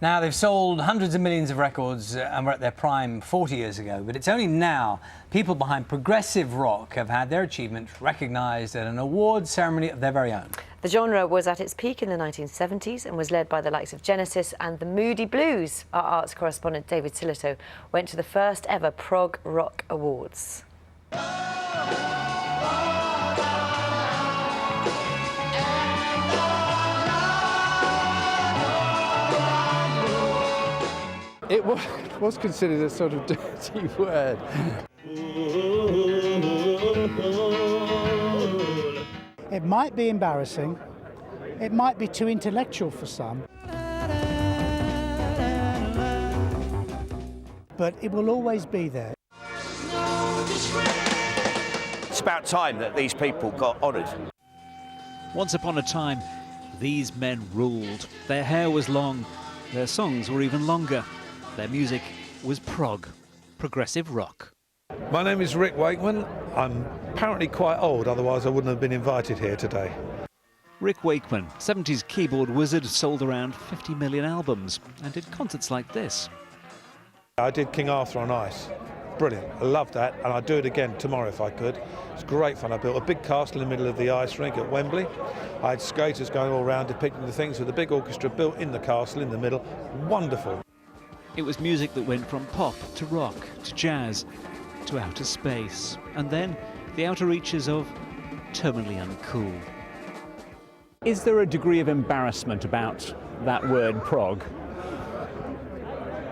Now, they've sold hundreds of millions of records and were at their prime 40 years ago, but it's only now people behind progressive rock have had their achievement recognised at an awards ceremony of their very own. The genre was at its peak in the 1970s and was led by the likes of Genesis and the Moody Blues. Our arts correspondent David Sillito went to the first ever Prog Rock Awards. It was considered a sort of dirty word. It might be embarrassing, it might be too intellectual for some, but it will always be there. It's about time that these people got honoured. Once upon a time, these men ruled. Their hair was long, their songs were even longer. Their music was prog, progressive rock. My name is Rick Wakeman. I'm apparently quite old, otherwise I wouldn't have been invited here today. Rick Wakeman, 70s keyboard wizard, sold around 50 million albums and did concerts like this. I did King Arthur on ice. Brilliant. I loved that, and I'd do it again tomorrow if I could. It's great fun. I built a big castle in the middle of the ice rink at Wembley. I had skaters going all around depicting the things with a big orchestra built in the castle in the middle. Wonderful. It was music that went from pop to rock to jazz to outer space, and then the outer reaches of terminally uncool. Is there a degree of embarrassment about that word prog?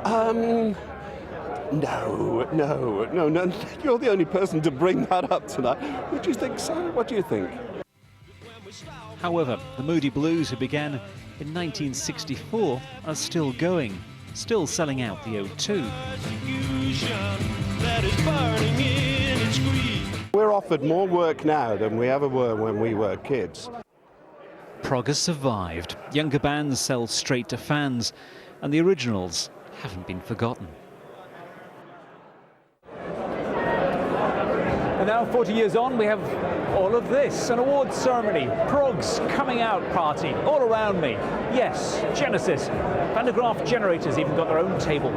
No. You're the only person to bring that up tonight. Would you think so? What do you think? However, the Moody Blues, who began in 1964, are still going, still selling out the O2. We're offered more work now than we ever were when we were kids. Prog has survived. Younger bands sell straight to fans, and the originals haven't been forgotten. And now, 40 years on, we have all of this, an awards ceremony, Prog's coming out party, all around me. Yes, Genesis, Van de Graaff Generators even got their own table.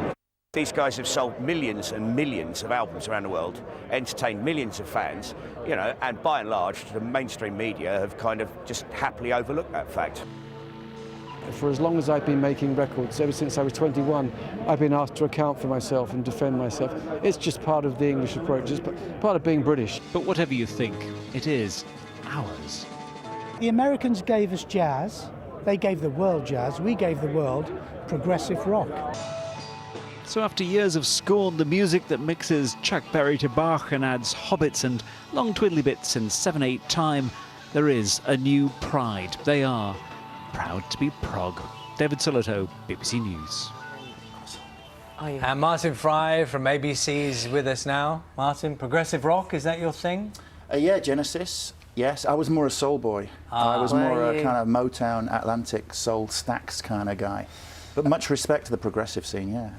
These guys have sold millions and millions of albums around the world, entertained millions of fans, you know, and by and large, the mainstream media have kind of just happily overlooked that fact. For as long as I've been making records, ever since I was 21, I've been asked to account for myself and defend myself. It's just part of the English approach, it's part of being British. But whatever you think, it is ours. The Americans gave us jazz, they gave the world jazz, we gave the world progressive rock. So after years of scorn, the music that mixes Chuck Berry to Bach and adds hobbits and long twiddly bits in 7/8 time, there is a new pride. They are proud to be prog. David Sillito, BBC News. And Martin Fry from ABC is with us now. Martin, progressive rock, is that your thing? Yeah, Genesis. Yes, I was more a soul boy. I was more a kind of Motown, Atlantic, soul stacks kind of guy. But much respect to the progressive scene, yeah.